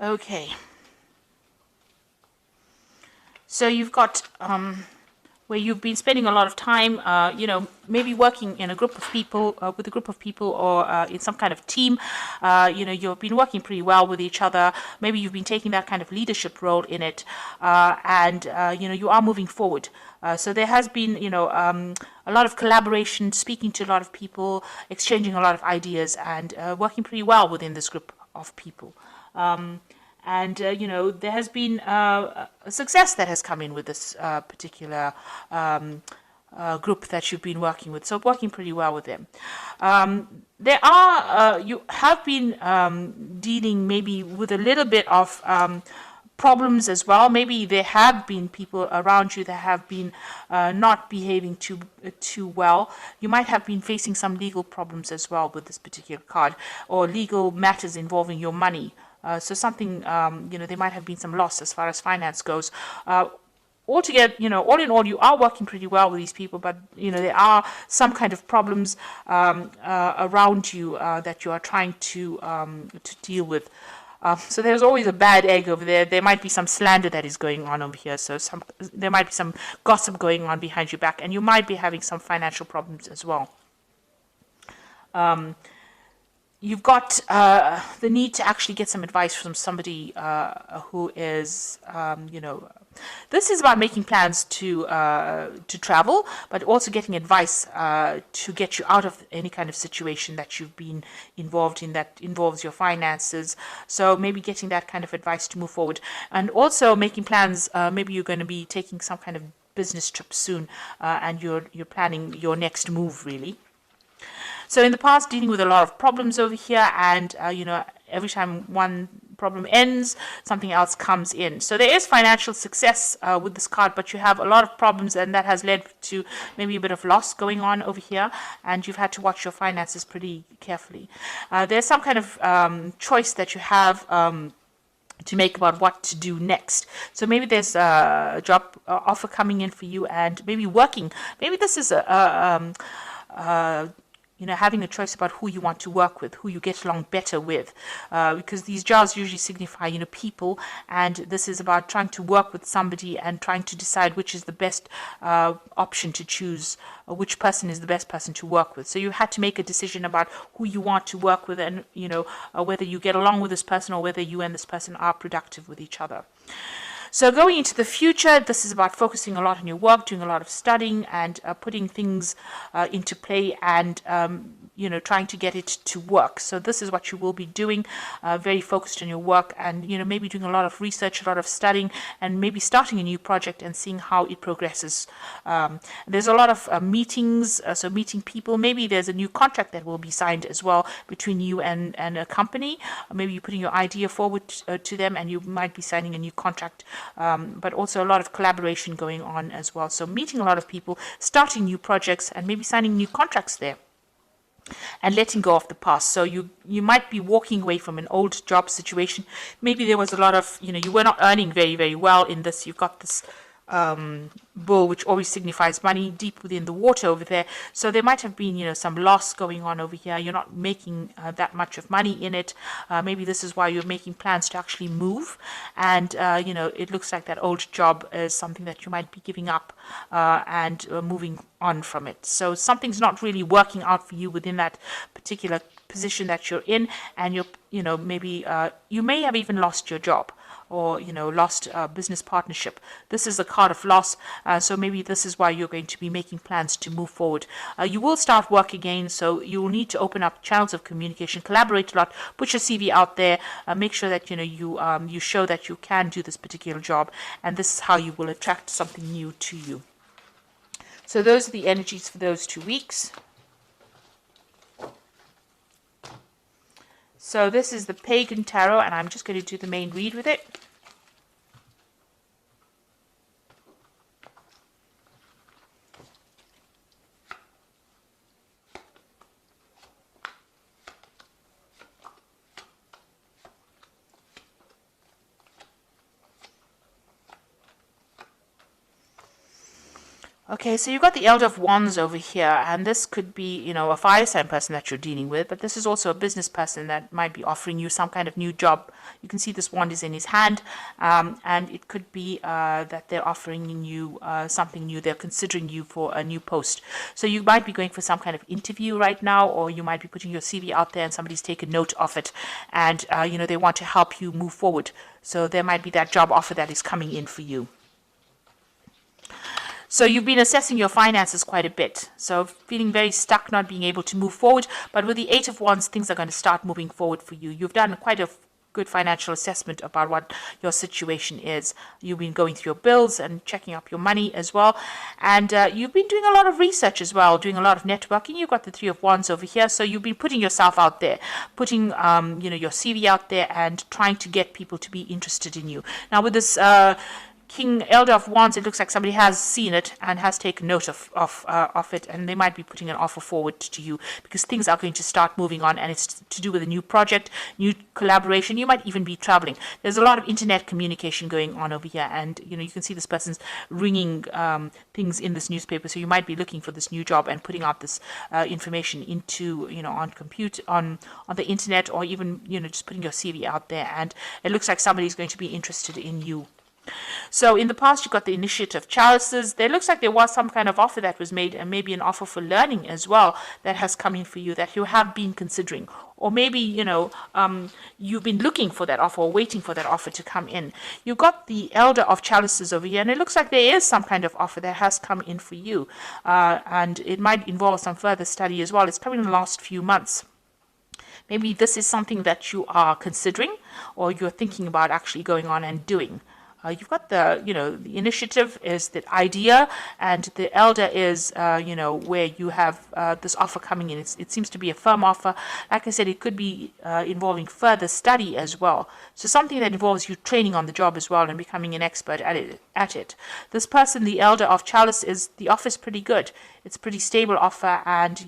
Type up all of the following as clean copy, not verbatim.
Okay. So you've got where you've been spending a lot of time, maybe working in a group of people, with a group of people, or in some kind of team. You've been working pretty well with each other. Maybe you've been taking that kind of leadership role in it, and you are moving forward. So there has been, a lot of collaboration, speaking to a lot of people, exchanging a lot of ideas, and working pretty well within this group of people. And there has been a success that has come in with this particular group that you've been working with. So working pretty well with them. You have been dealing maybe with a little bit of problems as well. Maybe there have been people around you that have been not behaving too well. You might have been facing some legal problems as well with this particular card, or legal matters involving your money. So something, there might have been some loss as far as finance goes. Altogether, all in all, you are working pretty well with these people, but, there are some kind of problems around you that you are trying to deal with. So there's always a bad egg over there. There might be some slander that is going on over here. So there might be some gossip going on behind your back, and you might be having some financial problems as well. You've got the need to actually get some advice from somebody who is, this is about making plans to travel, but also getting advice to get you out of any kind of situation that you've been involved in that involves your finances. So maybe getting that kind of advice to move forward, and also making plans. Maybe you're going to be taking some kind of business trip soon, and you're planning your next move, really. So in the past, dealing with a lot of problems over here, and every time one problem ends, something else comes in. So there is financial success with this card, but you have a lot of problems, and that has led to maybe a bit of loss going on over here, and you've had to watch your finances pretty carefully. There's some kind of choice that you have to make about what to do next. So maybe there's a job offer coming in for you, and maybe working. Maybe this is having a choice about who you want to work with, who you get along better with, because these jars usually signify, people, and this is about trying to work with somebody and trying to decide which is the best option to choose, which person is the best person to work with. So you had to make a decision about who you want to work with, and, whether you get along with this person, or whether you and this person are productive with each other. So going into the future, this is about focusing a lot on your work, doing a lot of studying, and putting things into play, and trying to get it to work. So this is what you will be doing, very focused on your work, and maybe doing a lot of research, a lot of studying, and maybe starting a new project and seeing how it progresses. There's a lot of meetings, so meeting people. Maybe there's a new contract that will be signed as well between you and a company. Maybe you're putting your idea forward to them, and you might be signing a new contract. But also a lot of collaboration going on as well. So meeting a lot of people, starting new projects, and maybe signing new contracts there, and letting go of the past. So you might be walking away from an old job situation. Maybe there was a lot of, you were not earning very, very well in this. You've got this bull, which always signifies money, deep within the water over there. So there might have been, some loss going on over here. You're not making that much of money in it. Maybe this is why you're making plans to actually move. And, it looks like that old job is something that you might be giving up and moving on from it. So something's not really working out for you within that particular position that you're in. And maybe you may have even lost your job, or lost business partnership. This is a card of loss, so maybe this is why you're going to be making plans to move forward. You will start work again, so you will need to open up channels of communication, collaborate a lot, put your CV out there, make sure that you show that you can do this particular job, and this is how you will attract something new to you. So those are the energies for those 2 weeks. So this is the Pagan Tarot, and I'm just going to do the main read with it. Okay, so you've got the Elder of Wands over here, and this could be, a fire sign person that you're dealing with, but this is also a business person that might be offering you some kind of new job. You can see this wand is in his hand, and it could be that they're offering you something new. They're considering you for a new post. So you might be going for some kind of interview right now, or you might be putting your CV out there and somebody's taken note of it, and, they want to help you move forward. So there might be that job offer that is coming in for you. So you've been assessing your finances quite a bit. So feeling very stuck, not being able to move forward. But with the Eight of Wands, things are going to start moving forward for you. You've done quite a good financial assessment about what your situation is. You've been going through your bills and checking up your money as well. And you've been doing a lot of research as well, doing a lot of networking. You've got the Three of Wands over here. So you've been putting yourself out there, putting, your CV out there and trying to get people to be interested in you. Now with this King Elder of Wands, it looks like somebody has seen it and has taken note of it, and they might be putting an offer forward to you because things are going to start moving on, and it's to do with a new project, new collaboration. You might even be traveling. There's a lot of internet communication going on over here, and you can see this person's ringing things in this newspaper. So you might be looking for this new job and putting out this information into on the internet, or even just putting your CV out there. And it looks like somebody's going to be interested in you. So in the past, you got the Initiative Chalices. There looks like there was some kind of offer that was made, and maybe an offer for learning as well that has come in for you that you have been considering. Or maybe, you've been looking for that offer or waiting for that offer to come in. You've got the Elder of Chalices over here, and it looks like there is some kind of offer that has come in for you. And it might involve some further study as well. It's coming in the last few months. Maybe this is something that you are considering or you're thinking about actually going on and doing. You've got the initiative is the idea, and the elder is, where you have this offer coming in. It seems to be a firm offer. Like I said, it could be involving further study as well. So something that involves you training on the job as well and becoming an expert at it. This person, the Elder of Chalice, the offer is pretty good. It's a pretty stable offer, and,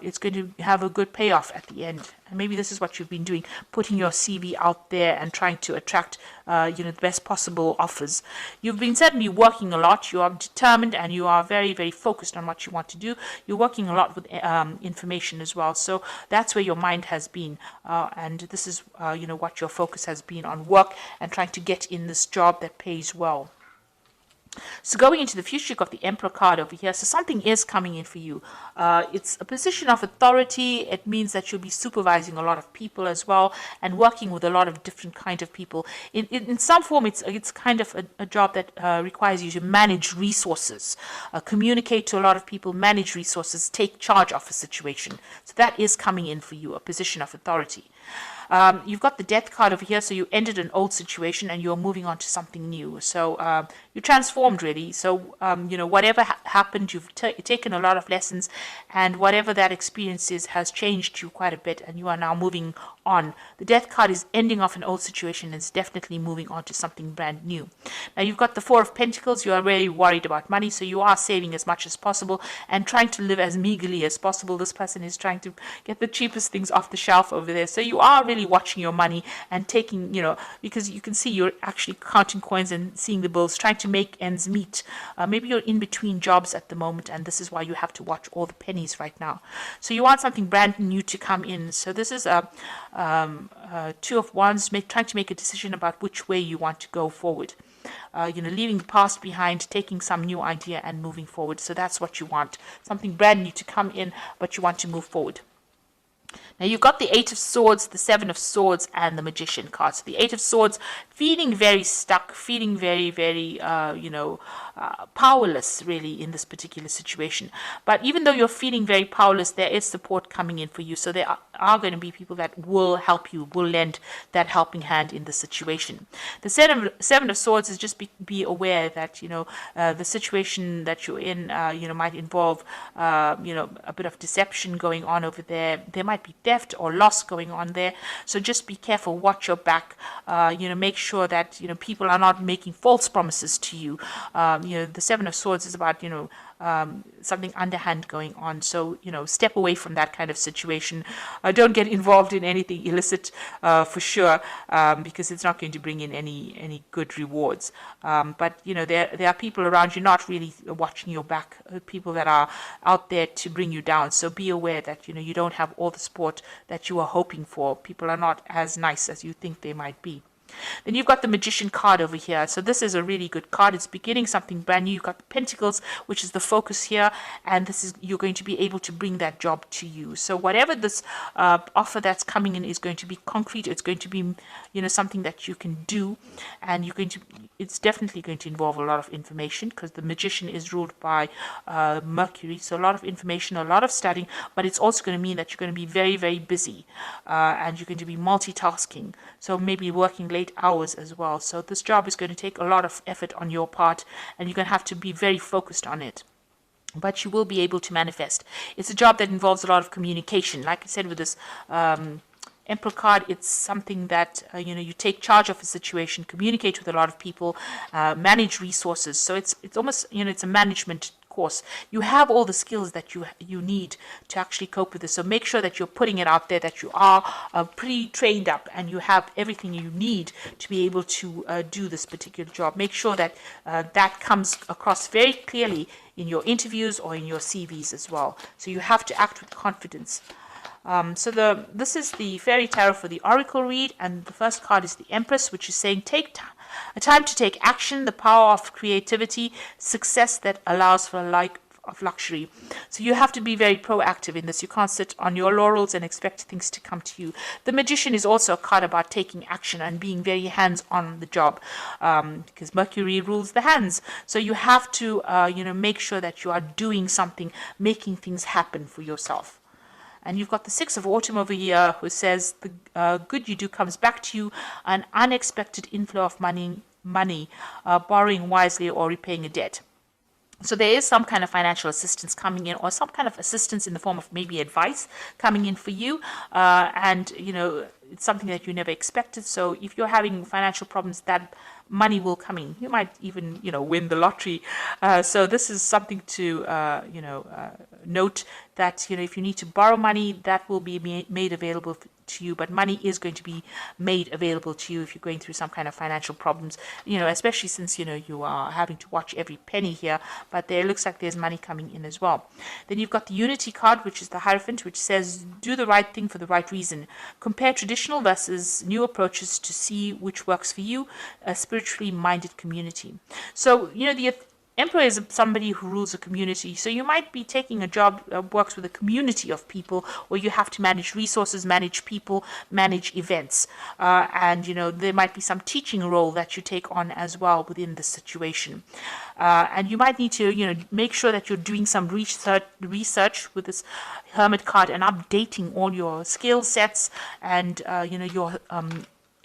it's going to have a good payoff at the end. And maybe this is what you've been doing, putting your CV out there and trying to attract, the best possible offers. You've been certainly working a lot. You are determined and you are very, very focused on what you want to do. You're working a lot with information as well. So that's where your mind has been. And this is, what your focus has been on, work and trying to get in this job that pays well. So going into the future, you've got the Emperor card over here. So something is coming in for you. It's a position of authority. It means that you'll be supervising a lot of people as well and working with a lot of different kind of people. In some form, it's kind of a job that requires you to manage resources, communicate to a lot of people, manage resources, take charge of a situation. So that is coming in for you, a position of authority. You've got the Death card over here, so you ended an old situation and you're moving on to something new. So you transformed really. So whatever happened, you've taken a lot of lessons, and whatever that experience is has changed you quite a bit, and you are now moving on. The Death card is ending off an old situation and it's definitely moving on to something brand new. Now you've got the Four of Pentacles. You are really worried about money, so you are saving as much as possible and trying to live as meagerly as possible. This person is trying to get the cheapest things off the shelf over there. So you are really watching your money and taking, because you can see you're actually counting coins and seeing the bills, trying to make ends meet. Maybe you're in between jobs at the moment, and this is why you have to watch all the pennies right now. So you want something brand new to come in. So this is a Two of Wands, trying to make a decision about which way you want to go forward. Leaving the past behind, taking some new idea and moving forward. So that's what you want. Something brand new to come in, but you want to move forward. Now you've got the Eight of Swords, the Seven of Swords, and the Magician card. So the Eight of Swords, feeling very stuck, feeling very, very, powerless really in this particular situation. But even though you're feeling very powerless, there is support coming in for you. So there are going to be people that will help you, will lend that helping hand in the situation. The Seven of Swords is just be aware that, the situation that you're in, might involve, a bit of deception going on over there. There might be theft or loss going on there. So just be careful, watch your back, make sure that, people are not making false promises to you. The Seven of Swords is about, something underhand going on. So, step away from that kind of situation. Don't get involved in anything illicit for sure, because it's not going to bring in any good rewards. But, there are people around you not really watching your back, people that are out there to bring you down. So be aware that, you don't have all the support that you are hoping for. People are not as nice as you think they might be. Then you've got the Magician card over here. So this is a really good card. It's beginning something brand new. You've got the Pentacles, which is the focus here, and this is, you're going to be able to bring that job to you. So whatever this offer that's coming in is going to be concrete. It's going to be, something that you can do, and it's definitely going to involve a lot of information, because the Magician is ruled by Mercury. So a lot of information, a lot of studying, but it's also going to mean that you're going to be very, very busy, and you're going to be multitasking. So maybe working late hours as well. So this job is going to take a lot of effort on your part, and you're going to have to be very focused on it. But you will be able to manifest. It's a job that involves a lot of communication. Like I said, with this Emperor card, it's something that, you take charge of a situation, communicate with a lot of people, manage resources. So it's almost, it's a management course. You have all the skills that you need to actually cope with this. So make sure that you're putting it out there, that you are pretty trained up, and you have everything you need to be able to do this particular job. Make sure that that comes across very clearly in your interviews or in your CVs as well. So you have to act with confidence. This is the Fairy Tarot for the Oracle read, and the first card is the Empress, which is saying a time to take action, the power of creativity, success that allows for a life of luxury. So you have to be very proactive in this. You can't sit on your laurels and expect things to come to you. The Magician is also a card about taking action and being very hands on the job, because Mercury rules the hands. So you have to, make sure that you are doing something, making things happen for yourself. And you've got the Six of Autumn over here, who says the good you do comes back to you, an unexpected inflow of money, borrowing wisely or repaying a debt. So there is some kind of financial assistance coming in, or some kind of assistance in the form of maybe advice coming in for you. And, it's something that you never expected. So if you're having financial problems, that money will come in. You might even, win the lottery. So this is something to, note that, if you need to borrow money, that will be made available to you, but money is going to be made available to you if you're going through some kind of financial problems, especially since, you are having to watch every penny here, but there looks like there's money coming in as well. Then you've got the Unity card, which is the Hierophant, which says, do the right thing for the right reason. Compare traditional versus new approaches to see which works for you, a spiritually minded community. So, the Emperor is somebody who rules a community. So you might be taking a job that works with a community of people, where you have to manage resources, manage people, manage events. And, there might be some teaching role that you take on as well within the situation. And you might need to, make sure that you're doing some research with this Hermit card and updating all your skill sets and,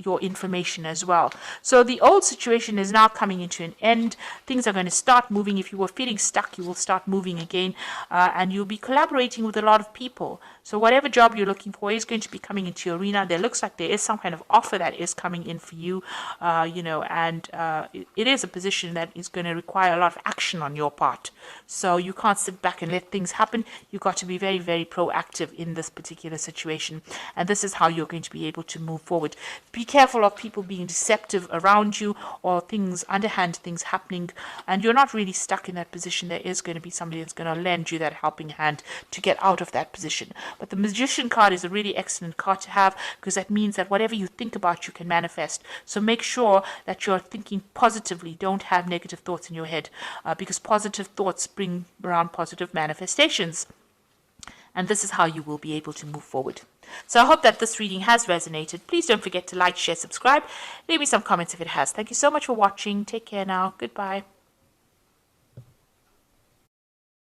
your information as well. So the old situation is now coming into an end. Things are going to start moving. If you were feeling stuck, you will start moving again, and you'll be collaborating with a lot of people. So whatever job you're looking for is going to be coming into your arena. There looks like there is some kind of offer that is coming in for you, and it is a position that is going to require a lot of action on your part. So you can't sit back and let things happen. You've got to be very, very proactive in this particular situation. And this is how you're going to be able to move forward. Be careful of people being deceptive around you, or underhand things happening, and you're not really stuck in that position. There is going to be somebody that's going to lend you that helping hand to get out of that position. But the Magician card is a really excellent card to have, because that means that whatever you think about, you can manifest. So make sure that you're thinking positively. Don't have negative thoughts in your head, because positive thoughts bring around positive manifestations. And this is how you will be able to move forward. So I hope that this reading has resonated. Please don't forget to like, share, subscribe. Leave me some comments if it has. Thank you so much for watching. Take care now. Goodbye.